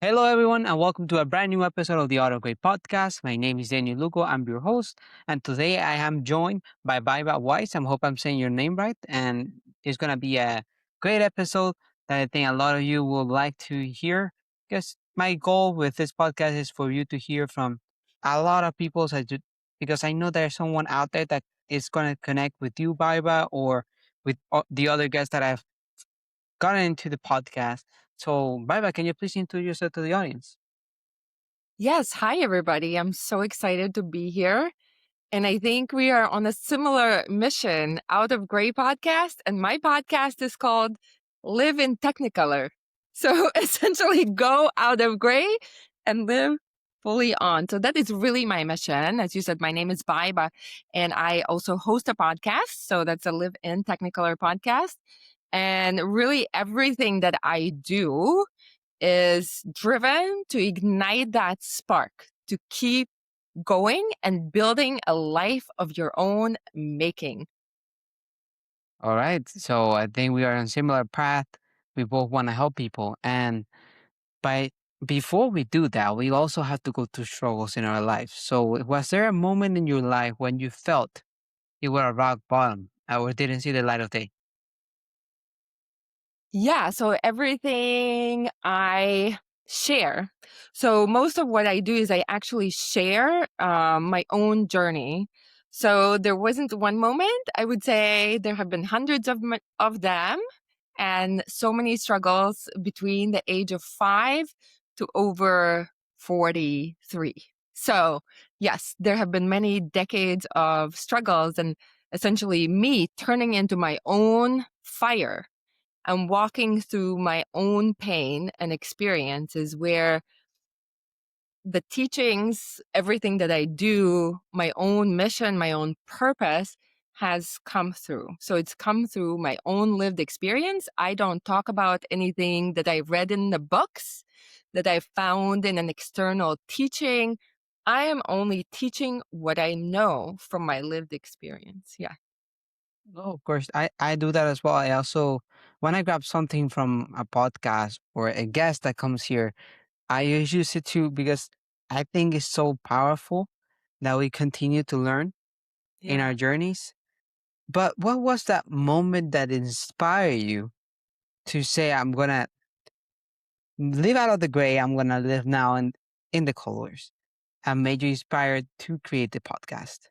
Hello, everyone, and welcome to a brand new episode of the Auto Grade Podcast. My name is Daniel Lugo. I'm your host, and today I am joined by Baiba Wisse. I hope I'm saying your name right, and it's going to be a great episode that I think a lot of you will like to hear. Because my goal with this podcast is for you to hear from a lot of people, because I know there's someone out there that is going to connect with you, Baiba, or with the other guests that I've gotten into the podcast. So, Baiba, can you please introduce yourself to the audience? Yes. Hi, everybody. I'm so excited to be here. And I think we are on a similar mission out of Gray podcast. And my podcast is called Live in Technicolor. So essentially go out of gray and live fully on. So that is really my mission. As you said, my name is Baiba and I also host a podcast. So that's a Live in Technicolor podcast. And really everything that I do is driven to ignite that spark, to keep going and building a life of your own making. All right. So I think we are on similar path. We both want to help people. And by before we do that, we also have to go through struggles in our life. So was there a moment in your life when you felt you were at rock bottom or didn't see the light of day? Yeah. So everything I share. So most of what I do is I actually share my own journey. So there wasn't one moment. I would say there have been hundreds of them and so many struggles between the age of 5 to over 43. So yes, there have been many decades of struggles and essentially me turning into my own fire and walking through my own pain and experiences where the teachings, everything that I do, my own mission, my own purpose has come through. So it's come through my own lived experience. I don't talk about anything that I read in the books, that I found in an external teaching. I am only teaching what I know from my lived experience. Yeah. Oh, of course. I do that as well. I also, when I grab something from a podcast or a guest that comes here, I use it too because I think it's so powerful that we continue to learn in Yeah. our journeys. But what was that moment that inspired you to say, I'm going to live out of the gray, I'm going to live now in the colors, and made you inspired to create the podcast?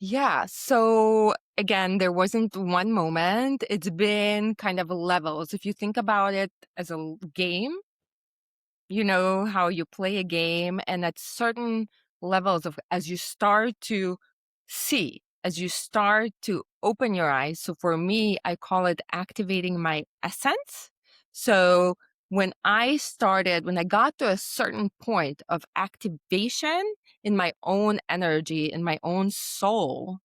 Yeah. So again, there wasn't one moment. It's been kind of levels. If you think about it as a game, you know how you play a game and at certain levels of as you start to see, as you start to open your eyes. So for me, I call it activating my essence. So when I got to a certain point of activation in my own energy, in my own soul,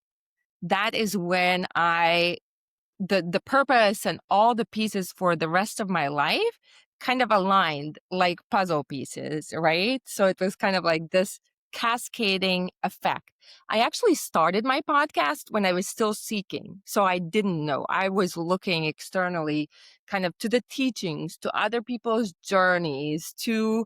that is when the purpose and all the pieces for the rest of my life kind of aligned like puzzle pieces, right? So it was kind of like this cascading effect. I actually started my podcast when I was still seeking. So I didn't know. I was looking externally kind of to the teachings, to other people's journeys, to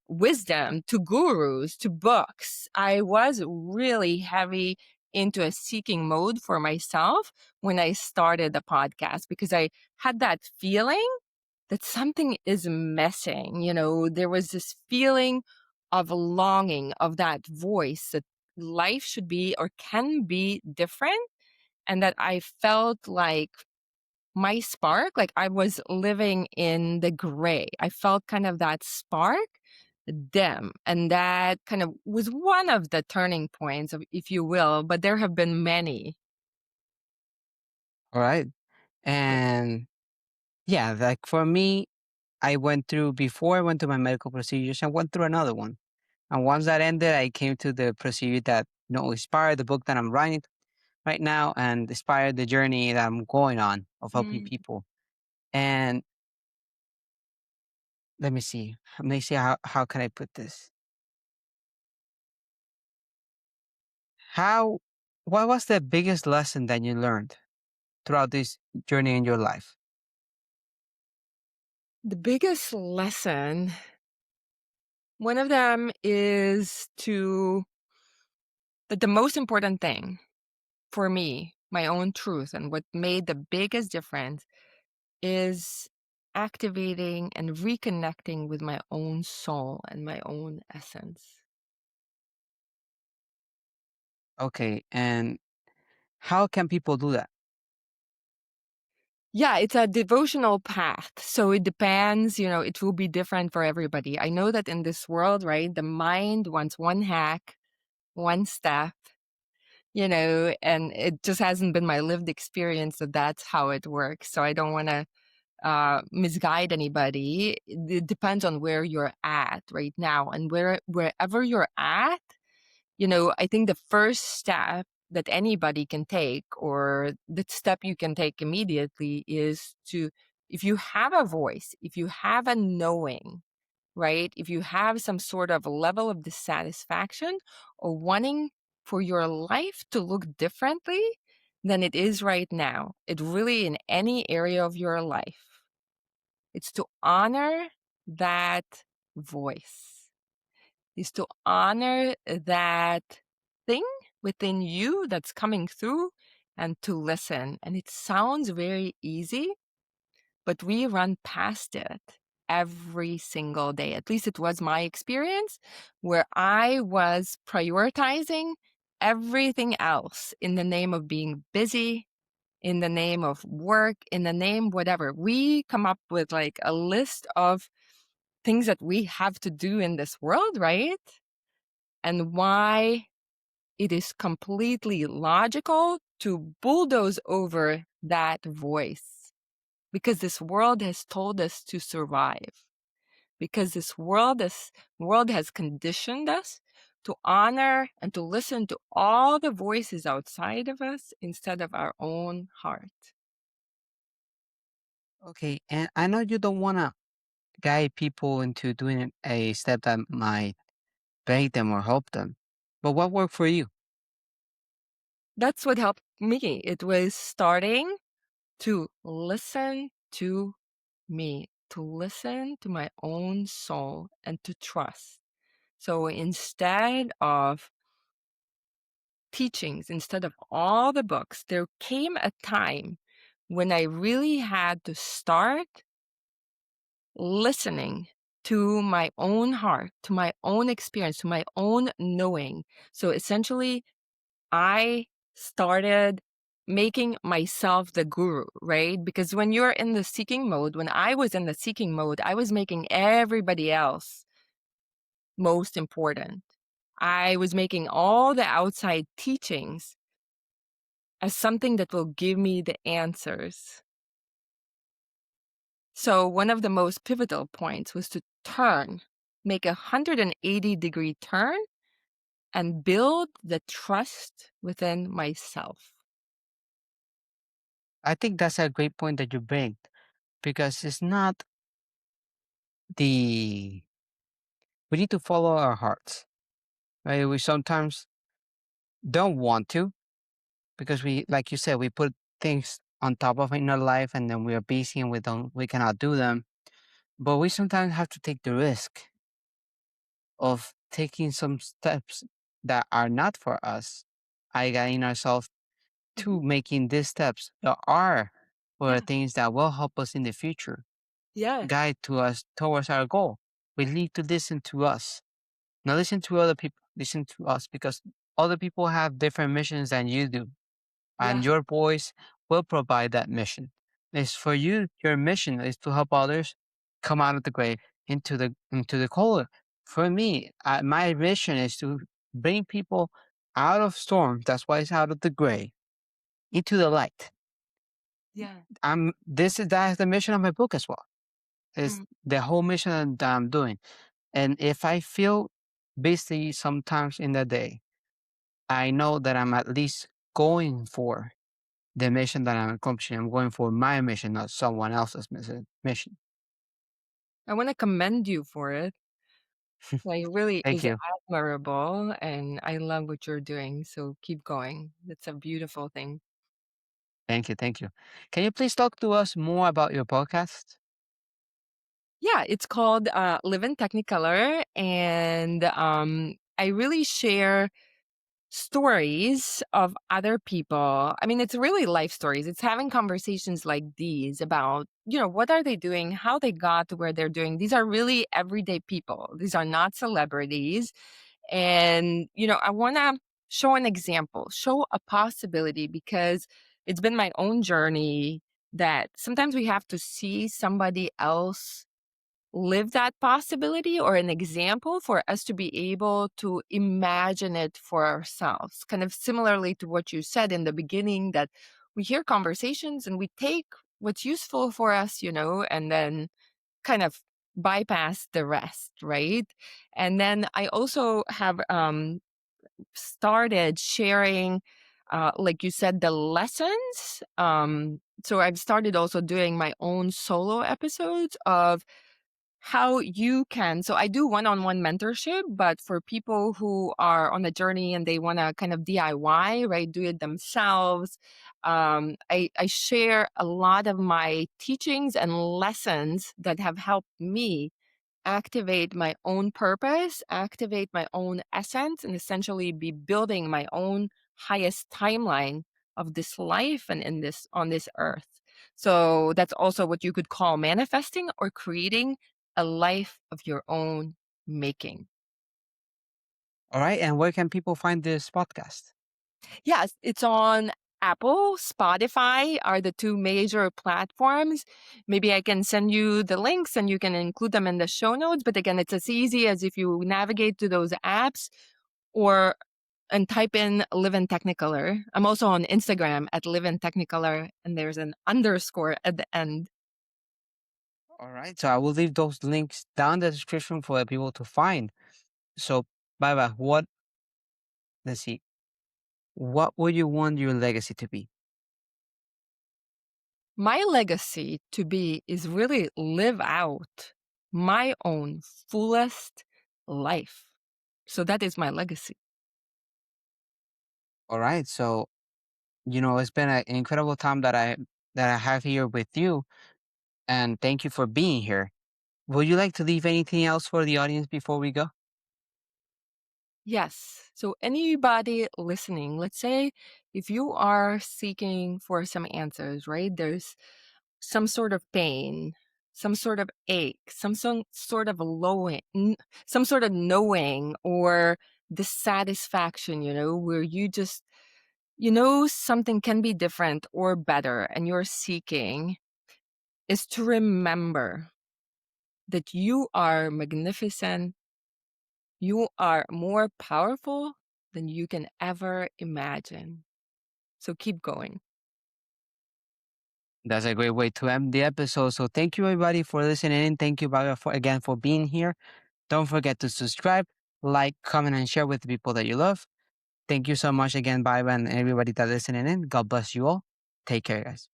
wisdom, to gurus, to books. I was really heavy into a seeking mode for myself when I started the podcast because I had that feeling that something is missing. You know, there was this feeling of longing of that voice that life should be or can be different. And that I felt like my spark, like I was living in the gray. I felt kind of that spark dim. And that kind of was one of the turning points, of, if you will, but there have been many. All right. Yeah. And yeah, like for me, I went through, before I went to my medical procedures, I went through another one. And once that ended, I came to the procedure that, inspired the book that I'm writing right now and inspired the journey that I'm going on of helping Mm. people. And let me see how can I put this? How, what was the biggest lesson that you learned throughout this journey in your life? The biggest lesson, one of them is that the most important thing for me, my own truth, and what made the biggest difference is activating and reconnecting with my own soul and my own essence. Okay, and how can people do that? Yeah, it's a devotional path. So it depends, it will be different for everybody. I know that in this world, right, the mind wants one hack, one step, and it just hasn't been my lived experience that that's how it works. So I don't want to misguide anybody. It depends on where you're at right now, and wherever you're at, I think the first step that anybody can take, or the step you can take immediately, is to, if you have a voice, if you have a knowing, right? If you have some sort of level of dissatisfaction or wanting for your life to look differently than it is right now, it really in any area of your life, it's to honor that voice, is to honor that thing within you that's coming through and to listen. And it sounds very easy, but we run past it every single day. At least it was my experience, where I was prioritizing everything else in the name of being busy, in the name of work, in the name whatever. We come up with like a list of things that we have to do in this world, right? And why it is completely logical to bulldoze over that voice, because this world has told us to survive, because this world has conditioned us to honor and to listen to all the voices outside of us instead of our own heart. Okay, and I know you don't want to guide people into doing a step that might break them or help them, but what worked for you? That's what helped me. It was starting to listen to me, to listen to my own soul and to trust. So instead of teachings, instead of all the books, there came a time when I really had to start listening to my own heart, to my own experience, to my own knowing. So essentially, I started making myself the guru, right? Because when you're in the seeking mode, when I was in the seeking mode, I was making everybody else most important. I was making all the outside teachings as something that will give me the answers. So one of the most pivotal points was to make a 180-degree turn and build the trust within myself. I think that's a great point that you bring because it's not the we need to follow our hearts, right? We sometimes don't want to because we, like you said, we put things on top of in our life and then we are busy and we cannot do them. But we sometimes have to take the risk of taking some steps that are not for us, I guiding ourselves Mhm. to making these steps that are for Yeah. things that will help us in the future, Yes. guide to us towards our goal. We need to listen to us, not listen to other people, listen to us because other people have different missions than you do. And Yeah. your voice will provide that mission. It's for you, your mission is to help others come out of the grave into the color. For me, my mission is to bring people out of storm. That's why it's out of the gray into the light. Yeah. That is the mission of my book as well. Is Mm. the whole mission that I'm doing. And if I feel busy sometimes in the day, I know that I'm at least going for the mission that I'm accomplishing. I'm going for my mission, not someone else's mission. I want to commend you for it. Like, it really Thank is you. admirable, and I love what you're doing. So keep going. That's a beautiful thing. Thank you. Thank you. Can you please talk to us more about your podcast? Yeah, it's called Live in Technicolor. And I really share stories of other people. I mean, it's really life stories. It's having conversations like these about, what are they doing, how they got to where they're doing. These are really everyday people. These are not celebrities. And, I want to show an example, show a possibility because it's been my own journey that sometimes we have to see somebody else live that possibility or an example for us to be able to imagine it for ourselves. Kind of similarly to what you said in the beginning, that we hear conversations and we take what's useful for us, and then kind of bypass the rest, right? And then I also have started sharing, like you said, the lessons. So I've started also doing my own solo episodes of how you can. So I do one-on-one mentorship, but for people who are on a journey and they want to kind of DIY, right, do it themselves, I share a lot of my teachings and lessons that have helped me activate my own purpose, activate my own essence, and essentially be building my own highest timeline of this life and in this on this earth. So that's also what you could call manifesting or creating a life of your own making. All right. And where can people find this podcast? Yes, it's on Apple, Spotify are the two major platforms. Maybe I can send you the links and you can include them in the show notes. But again, it's as easy as if you navigate to those apps or and type in Live in Technicolor. I'm also on Instagram at Live in Technicolor, and there's an underscore at the end. All right. So I will leave those links down in the description for the people to find. So, Baba, let's see, what would you want your legacy to be? My legacy to be is really live out my own fullest life. So that is my legacy. All right. So, it's been an incredible time that I have here with you. And thank you for being here. Would you like to leave anything else for the audience before we go? Yes. So, anybody listening, let's say if you are seeking for some answers, right? There's some sort of pain, some sort of ache, some sort of some sort of knowing or dissatisfaction, where you just, something can be different or better and you're seeking, is to remember that you are magnificent. You are more powerful than you can ever imagine. So keep going. That's a great way to end the episode. So thank you everybody for listening in. Thank you, Baba, again for being here. Don't forget to subscribe, like, comment, and share with the people that you love. Thank you so much again, Baba, and everybody that listening in. God bless you all. Take care, guys.